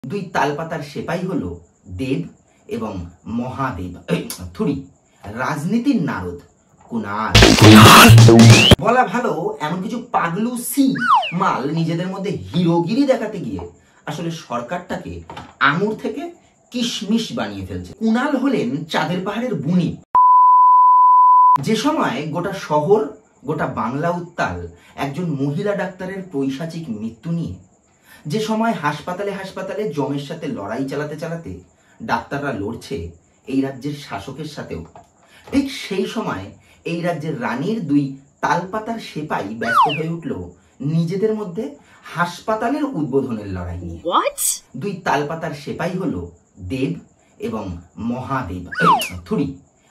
দুই তালপাতার সেপাই হলো দেব এবং মহাদেব। রাজনীতির নারদ কুনাল। বলা ভালো এমন কিছু পাগলু সি মাল নিজেদের মধ্যে হিরোগিরি দেখাতে গিয়ে আসলে সরকারটাকে আঙুর থেকে কিশমিশ বানিয়ে ফেলছে। কুনাল হলেন চাঁদের পাহাড়ের বুনি। যে সময় গোটা শহর গোটা বাংলা উত্তাল একজন মহিলা ডাক্তারের পৈশাচিক মৃত্যু নিয়ে, যে সময় হাসপাতালে হাসপাতালে জমের সাথে লড়াই চালাতে চালাতে ডাক্তাররা লড়ছে এই রাজ্যের শাসকের সাথেও, ঠিক সেই সময় এই রাজ্যের রানীর দুই তালপাতার সেপাই ব্যস্ত হয়ে উঠল নিজেদের মধ্যে হাসপাতালের উদ্বোধনের লড়াই নিয়ে। দুই তালপাতার সেপাই হলো দেব এবং মহাদেব।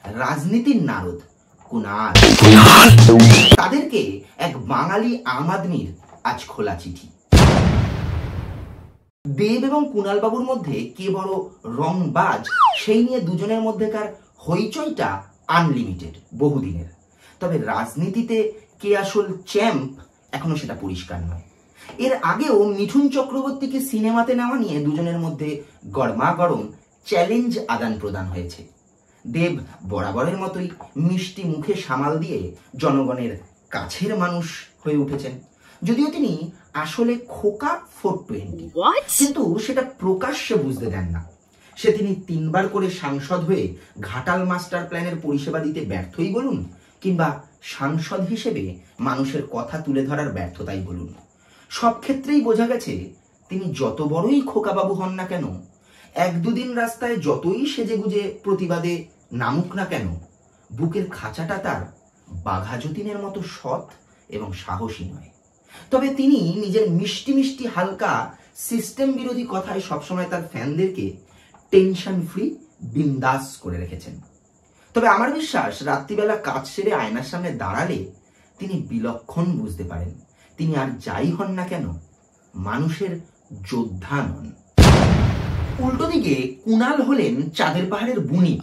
রাজনীতির নারদ কুনাল। তাদেরকে এক বাঙালি আম আদমির আজ খোলা চিঠি। দেব এবং কুনাল বাবুর মধ্যে কে বড় রংবাজ সেই নিয়ে দুজনের মধ্যেকার হইচইটা আনলিমিটেড, বহুদিনের। তবে রাজনীতিতে কে আসল চ্যাম্প এখনো সেটা পরিষ্কার নয়। এর আগেও মিঠুন চক্রবর্তীকে সিনেমাতে নেওয়া নিয়ে দুজনের মধ্যে গরমাগরম চ্যালেঞ্জ আদান প্রদান হয়েছে। দেব বরাবরের মতোই মিষ্টি মুখে সামাল দিয়ে জনগণের কাছের মানুষ হয়ে উঠেছেন, যদিও তিনি আসলে খোকা 420, কিন্তু সেটা প্রকাশ্যে বুঝতে দেন না। তিনি 3 বার করে সাংসদ হয়ে ঘাটাল মাস্টার প্ল্যানের পরিষেবা দিতে ব্যর্থই বলুন, কিংবা সাংসদ হিসেবে মানুষের কথা তুলে ধরার ব্যর্থতাই বলুন, সব ক্ষেত্রেই বোঝা গেছে তিনি যত বড়ই খোকাবাবু হন না কেন, 1-2 দিন রাস্তায় যতই সেজেগুজে প্রতিবাদে নামুক না কেন, বুকের খাঁচাটা তার বাঘা যতীনের মতো সৎ এবং সাহসী নয়। তবে তিনি নিজের মিষ্টি মিষ্টি হালকা সিস্টেম বিরোধী কথায় সবসময় তার ফ্যানদেরকে টেনশন ফ্রি বিন্দাস করে রেখেছেন। তবে আমার বিশ্বাস রাত্রিবেলা কাজ সেরে আয়নার সামনে দাঁড়ালে তিনি বিলক্ষণ বুঝতে পারেন তিনি আর যাই হন না কেন মানুষের যোদ্ধা নন। উল্টো দিকে কুনাল হলেন চাঁদের পাহাড়ের বুনি।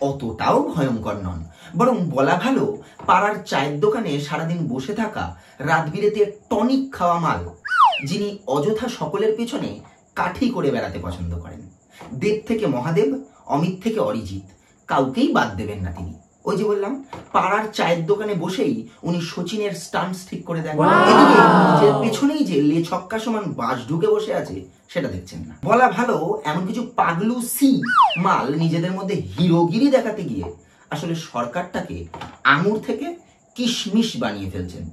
অতটাও ভয়ঙ্কর নন, বরং বলা ভালো পাড়ার চায়ের দোকানে সারাদিন বসে থাকা রাত বিরেতে টনিক খাওয়া মাল, যিনি অযথা সকলের পেছনে কাঠি করে বেড়াতে পছন্দ করেন। দেব থেকে মহাদেব, অমিত থেকে অরিজিৎ, কাউকেই বাদ দেবেন না তিনি। ওই যে বললাম, পাড়ার চায়ের দোকানে বসেই উনি সচিনের স্টান্টস ঠিক করে দেন। এদিকে যে পেছনেই যে লে ছক্কা সমান বাঁশ ঢুকে বসে আছে সেটা দেখছেন না। বলা ভালো এমন কিছু পাগলু সি মাল নিজেদের মধ্যে হিরোগিরি দেখাতে গিয়ে আসলে সরকারটাকে আঙুর থেকে কিশমিশ বানিয়ে ফেলছেন,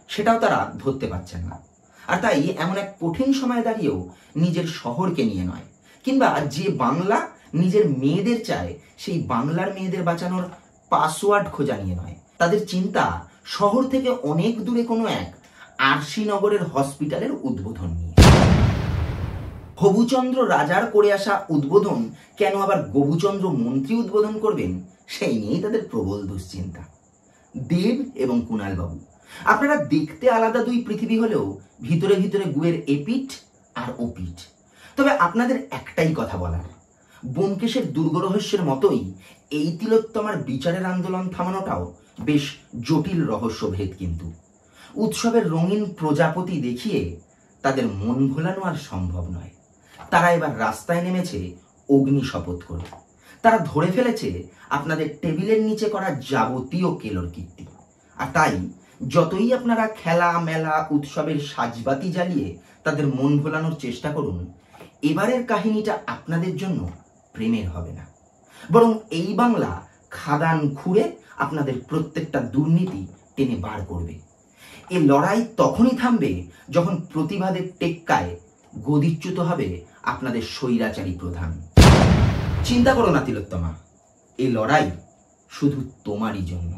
সেটাও তারা ধরতে পারছেন না। আর তাই এমন এক কঠিন সময় দাঁড়িয়েও নিজের শহরকে নিয়ে নয়, কিংবা যে বাংলা নিজের মেয়েদের চায় সেই বাংলার মেয়েদের বাঁচানোর পাসওয়ার্ড খোঁজা নিয়ে নয়, তাদের চিন্তা শহর থেকে অনেক দূরে কোনো এক আরশি নগরের হসপিটালের উদ্বোধন নিয়ে। হবুচন্দ্র রাজার করে আসা উদ্বোধন কেন আবার গবুচন্দ্র মন্ত্রী উদ্বোধন করবেন সেই নিয়েই তাদের প্রবল দুশ্চিন্তা। দেব এবং কুনাল বাবু, আপনারা দেখতে আলাদা দুই পৃথিবী হলেও ভিতরে ভিতরে গুয়ের এপিঠ আর ওপিঠ। তবে আপনাদের একটাই কথা বলার, ব্যোমকেশের দুর্গরহস্যের মতোই এই তিলোত্তমার বিচারের আন্দোলন থামানোটাও বেশ জটিল রহস্যভেদ। কিন্তু উৎসবের রঙিন প্রজাপতি দেখিয়ে তাদের মন ভোলানো আর সম্ভব নয়। তারা এবার রাস্তায় নেমেছে অগ্নি শপথ করে। তারা ধরে ফেলেছে আপনাদের টেবিলের নিচে করা যাবতীয় কেলোর কীর্তি। আর তাই যতই আপনারা খেলা মেলা উৎসবের সাজবাতি জ্বালিয়ে তাদের মন ভোলানোর চেষ্টা করুন, এবারের কাহিনীটা আপনাদের জন্য প্রেমের হবে না, বরং এই বাংলা খাদান খুঁড়ে আপনাদের প্রত্যেকটা দুর্নীতি টেনে বার করবে। এ লড়াই তখনই থামবে যখন প্রতিবাদের টেক্কায় গদিচ্যুত হবে আপনাদের স্বৈরাচারী প্রধান। চিন্তা করো না তিলোত্তমা, এই লড়াই শুধু তোমারই জন্য।